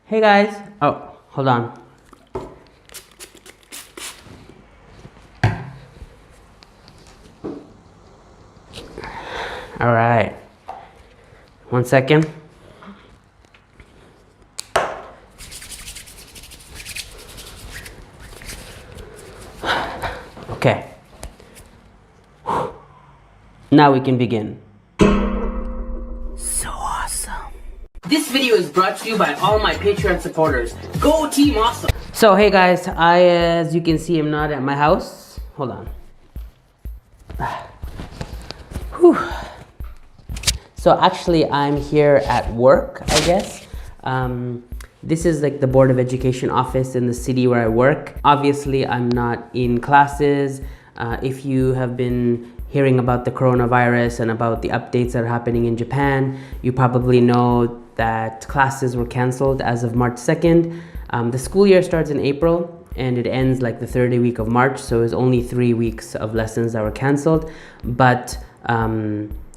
Hey guys. Oh, hold on. All right. 1 second. Okay. Now we can begin. So awesome. This video is brought to you by all my Patreon supporters. Go Team Awesome. So hey guys, as you can see, I'm not at my house. Hold on. Whew. So actually I'm here at work, I guess. This is like the Board of Education office in the city where I work. Obviously I'm not in classes. If you have been hearing about the coronavirus and about the updates that are happening in Japan, you probably know that classes were canceled as of March 2nd. The school year starts in April and it ends like the 30th week of March, so it was only 3 weeks of lessons that were canceled, but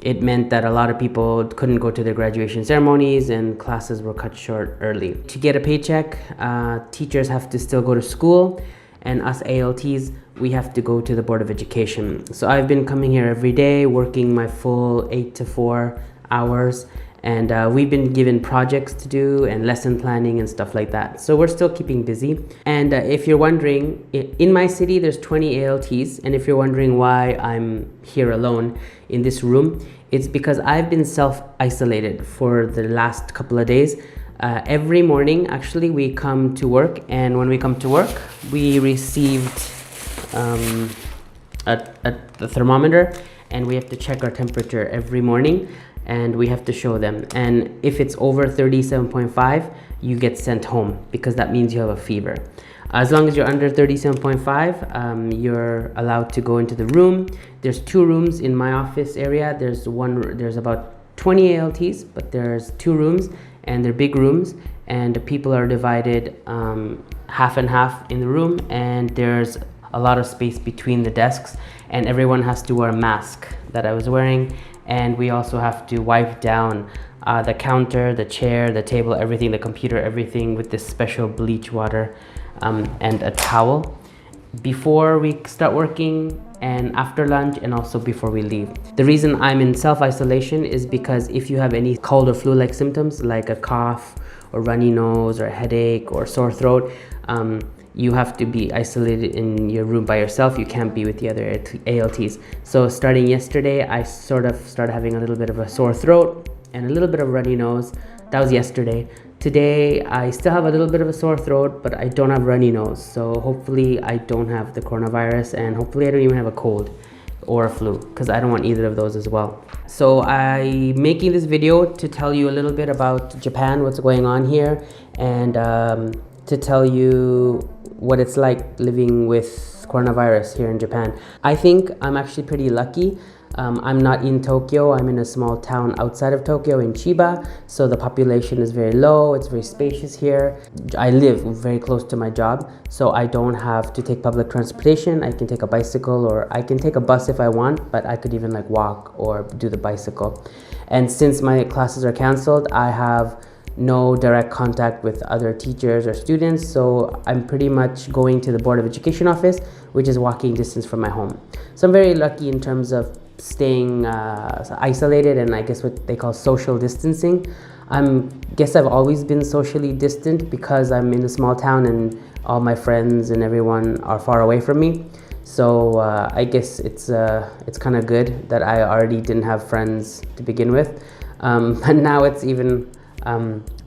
it meant that a lot of people couldn't go to their graduation ceremonies and classes were cut short early. To get a paycheck, teachers have to still go to school, and us ALTs, we have to go to the Board of Education. So I've been coming here every day, working my full 8 to 4 hours, and we've been given projects to do and lesson planning and stuff like that. So we're still keeping busy. And if you're wondering, in my city there's 20 ALTs, and if you're wondering why I'm here alone in this room, it's because I've been self-isolated for the last couple of days. Every morning actually we come to work, and when we come to work we received a thermometer, and we have to check our temperature every morning, and we have to show them, and if it's over 37.5 you get sent home, because that means you have a fever. As long as you're under 37.5, you're allowed to go into the room. There's 2 rooms in my office area. There's about 20 ALTs, but there's 2 rooms, and they're big rooms, and people are divided half and half in the room, and there's a lot of space between the desks, and everyone has to wear a mask that I was wearing, and we also have to wipe down the counter, the chair, the table, everything, the computer, everything with this special bleach water and a towel before we start working and after lunch, and also before we leave. The reason I'm in self-isolation is because if you have any cold or flu-like symptoms like a cough or runny nose or a headache or sore throat, you have to be isolated in your room by yourself. You can't be with the other ALTs. So starting yesterday, I sort of started having a little bit of a sore throat and a little bit of runny nose. That was yesterday. Today, I still have a little bit of a sore throat, but I don't have runny nose. So hopefully I don't have the coronavirus, and hopefully I don't even have a cold or a flu, because I don't want either of those as well. So I'm making this video to tell you a little bit about Japan, what's going on here, and to tell you what it's like living with coronavirus here in Japan. I think I'm actually pretty lucky. I'm not in Tokyo. I'm in a small town outside of Tokyo in Chiba, so the population is very low. It's very spacious here. I live very close to my job, so I don't have to take public transportation. I can take a bicycle, or I can take a bus if I want, but I could even like walk or do the bicycle. And since my classes are canceled, I have no direct contact with other teachers or students, so I'm pretty much going to the Board of Education office, which is walking distance from my home. So I'm very lucky in terms of staying isolated, and I guess what they call social distancing. Guess I've always been socially distant because I'm in a small town and all my friends and everyone are far away from me. So I guess it's kind of good that I already didn't have friends to begin with, but now it's even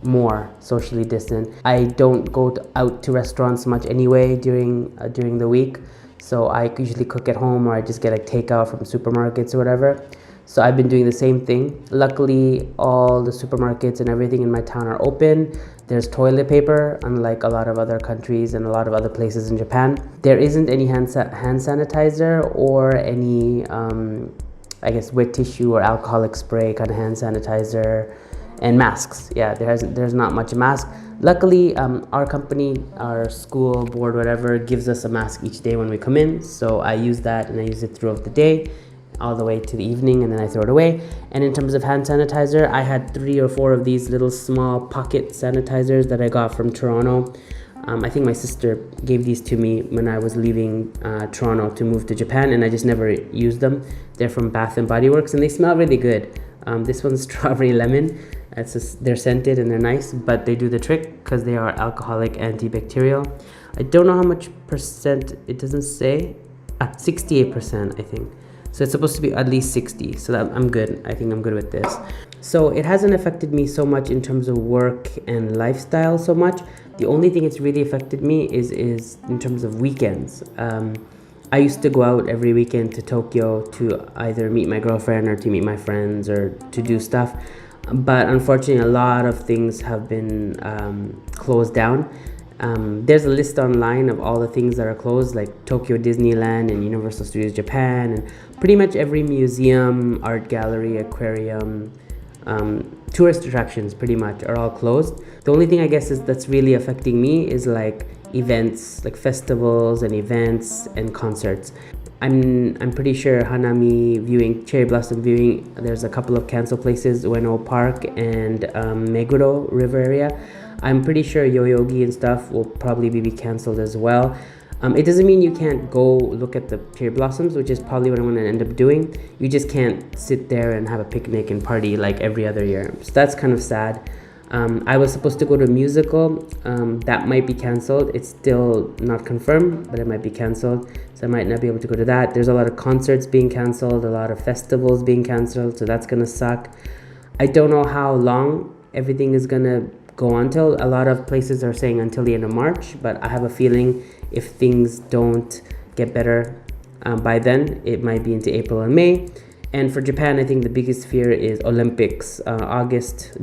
more socially distant. I don't go out to restaurants much anyway during the week, so I usually cook at home, or I just get like takeout from supermarkets or whatever. So I've been doing the same thing. Luckily, all the supermarkets and everything in my town are open. There's toilet paper, unlike a lot of other countries and a lot of other places in Japan. There isn't any hand sanitizer or any I guess wet tissue or alcoholic spray kind of hand sanitizer. And masks. Yeah, there's not much mask. Luckily, our company, our school board, whatever, gives us a mask each day when we come in. So I use that, and I use it throughout the day. all the way to the evening, and then I throw it away. And in terms of hand sanitizer, I had 3 or 4 of these little small pocket sanitizers that I got from Toronto. I think my sister gave these to me when I was leaving Toronto to move to Japan, and I just never used them. They're from Bath and Body Works, and they smell really good. This one's strawberry lemon. They're scented and they're nice, but they do the trick because they are alcoholic antibacterial. I don't know how much percent, it doesn't say. 68%, I think. So it's supposed to be at least 60, so that I'm good. I think I'm good with this. So it hasn't affected me so much in terms of work and lifestyle so much. The only thing it's really affected me is in terms of weekends. I used to go out every weekend to Tokyo to either meet my girlfriend or to meet my friends or to do stuff. But unfortunately, a lot of things have been closed down. There's a list online of all the things that are closed, like Tokyo Disneyland and Universal Studios Japan, and pretty much every museum, art gallery, aquarium, tourist attractions pretty much are all closed. The only thing I guess that's really affecting me is like events, like festivals and events and concerts. I'm pretty sure Hanami viewing, cherry blossom viewing, there's a couple of canceled places, Ueno Park and Meguro River area. I'm pretty sure Yoyogi and stuff will probably be canceled as well. It doesn't mean you can't go look at the cherry blossoms, which is probably what I'm going to end up doing. You just can't sit there and have a picnic and party like every other year. So that's kind of sad. I was supposed to go to a musical. That might be canceled. It's still not confirmed, but it might be canceled. So I might not be able to go to that. There's a lot of concerts being canceled, a lot of festivals being canceled. So that's going to suck. I don't know how long everything is going to go on till. A lot of places are saying until the end of March, but I have a feeling if things don't get better by then, it might be into April and May. And for Japan, I think the biggest fear is Olympics,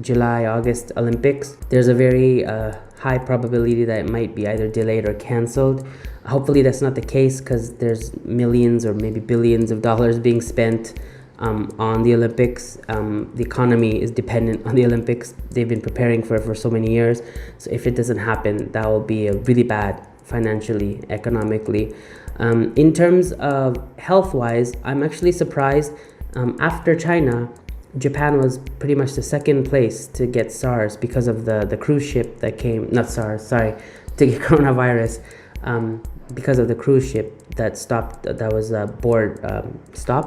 July, August Olympics. There's a very high probability that it might be either delayed or canceled. Hopefully that's not the case, because there's millions or maybe billions of dollars being spent on the Olympics. The economy is dependent on the Olympics. They've been preparing for so many years. So if it doesn't happen, that will be really bad financially, economically. In terms of health-wise, I'm actually surprised. After China, Japan was pretty much the second place to get SARS because of the cruise ship that came, not SARS, sorry, to get coronavirus, because of the cruise ship that stopped, that was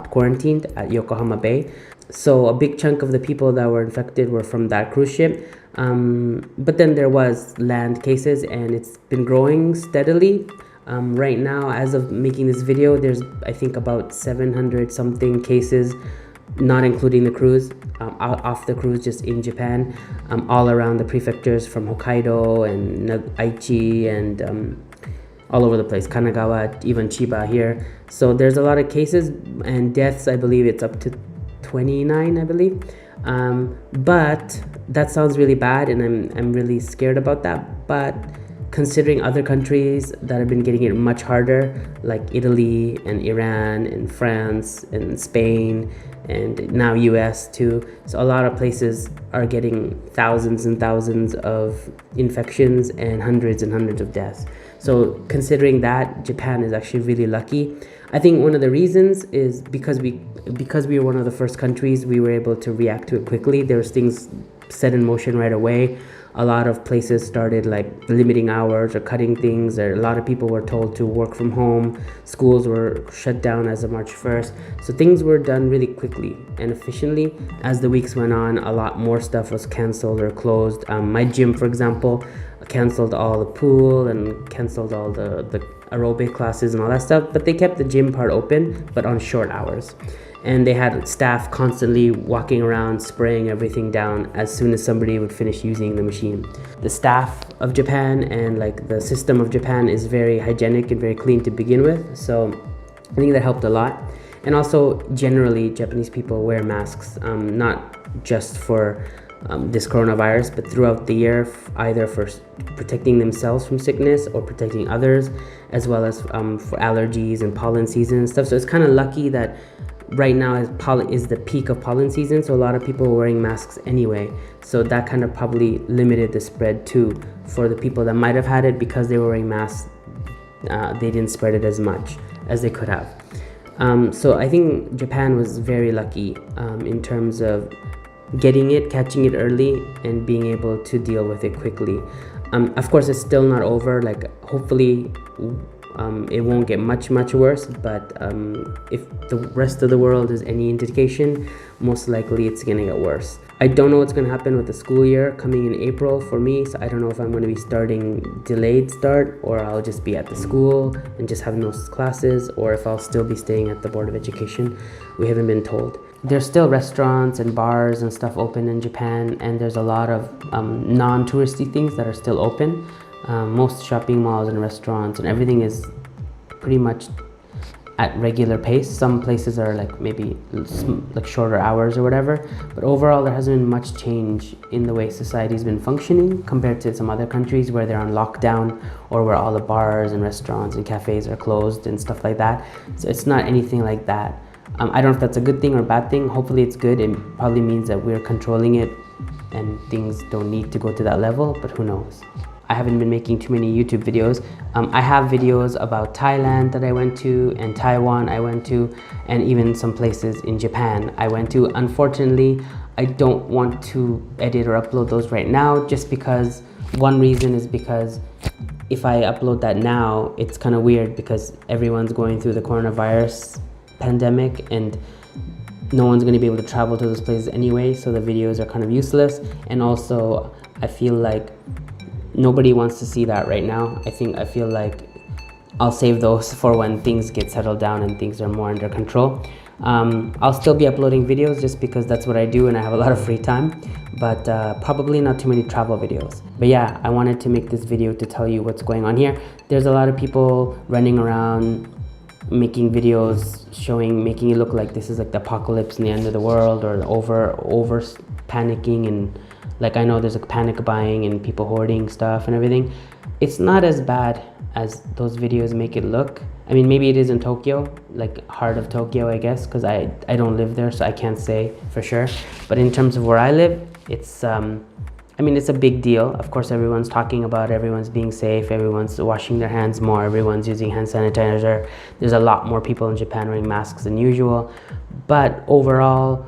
quarantined at Yokohama Bay. So a big chunk of the people that were infected were from that cruise ship. But then there was land cases, and it's been growing steadily. Right now, as of making this video, there's I think about 700 something cases, not including the cruise, off the cruise, just in Japan, all around the prefectures from Hokkaido and Aichi and all over the place, Kanagawa, even Chiba here. So there's a lot of cases, and deaths, I believe it's up to 29, I believe. But that sounds really bad, and I'm really scared about that. But considering other countries that have been getting it much harder, like Italy and Iran and France and Spain and now US too. So a lot of places are getting thousands and thousands of infections and hundreds of deaths. So considering that, Japan is actually really lucky. I think one of the reasons is because we were one of the first countries, we were able to react to it quickly. There was things set in motion right away. A lot of places started like limiting hours or cutting things, or a lot of people were told to work from home. Schools were shut down as of March 1st. So things were done really quickly and efficiently. As the weeks went on, a lot more stuff was canceled or closed. My gym, for example, canceled all the pool and canceled all the aerobic classes and all that stuff, but they kept the gym part open, but on short hours. And they had staff constantly walking around spraying everything down as soon as somebody would finish using the machine. The staff of Japan and like the system of Japan is very hygienic and very clean to begin with, so I think that helped a lot. And also generally Japanese people wear masks, not just for this coronavirus, but throughout the year, either for protecting themselves from sickness or protecting others, as well as for allergies and pollen season and stuff. So it's kind of lucky that right now is the peak of pollen season, so a lot of people are wearing masks anyway. So that kind of probably limited the spread too. For the people that might have had it, because they were wearing masks, they didn't spread it as much as they could have. So I think Japan was very lucky in terms of catching it early, and being able to deal with it quickly. Of course, it's still not over. Like, hopefully, it won't get much worse. But if the rest of the world is any indication, most likely it's gonna get worse. I don't know what's gonna happen with the school year coming in April for me. So I don't know if I'm gonna be starting delayed start, or I'll just be at the school and just have no classes, or if I'll still be staying at the Board of Education. We haven't been told. There's still restaurants and bars and stuff open in Japan, and there's a lot of non-touristy things that are still open. Most shopping malls and restaurants and everything is pretty much at regular pace. Some places are like maybe like shorter hours or whatever, but overall there hasn't been much change in the way society's been functioning compared to some other countries where they're on lockdown, or where all the bars and restaurants and cafes are closed and stuff like that. So it's not anything like that. I don't know if that's a good thing or a bad thing. Hopefully it's good. It probably means that we're controlling it and things don't need to go to that level, but who knows. I haven't been making too many YouTube videos. I have videos about Thailand that I went to, and Taiwan I went to, and even some places in Japan I went to. Unfortunately, I don't want to edit or upload those right now, just because one reason is because if I upload that now, it's kind of weird because everyone's going through the coronavirus pandemic and no one's going to be able to travel to those places anyway, so the videos are kind of useless. And also I feel like nobody wants to see that right now. I feel like I'll save those for when things get settled down and things are more under control. I'll still be uploading videos just because that's what I do and I have a lot of free time, but probably not too many travel videos. But yeah, I wanted to make this video to tell you what's going on here. There's a lot of people running around making videos making it look like this is like the apocalypse and the end of the world, or over panicking, and like I know there's like panic buying and people hoarding stuff and everything. It's not as bad as those videos make it look. I mean, maybe it is in Tokyo, like heart of Tokyo, I guess, because I don't live there, so I can't say for sure. But in terms of where I live, it's I mean, it's a big deal. Of course, everyone's talking about it, everyone's being safe, everyone's washing their hands more, everyone's using hand sanitizer. There's a lot more people in Japan wearing masks than usual. But overall,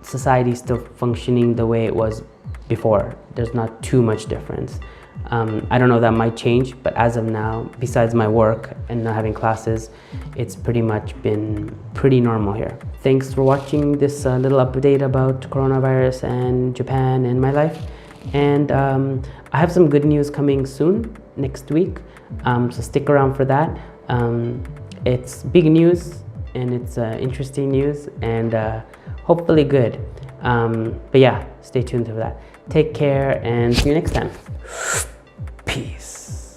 society is still functioning the way it was before. There's not too much difference. I don't know, that might change, but as of now, besides my work and not having classes, it's pretty much been pretty normal here. Thanks for watching this little update about coronavirus and Japan and my life. And I have some good news coming soon, next week, so stick around for that. It's big news and it's interesting news and hopefully good. But yeah, stay tuned for that. Take care and see you next time. Peace.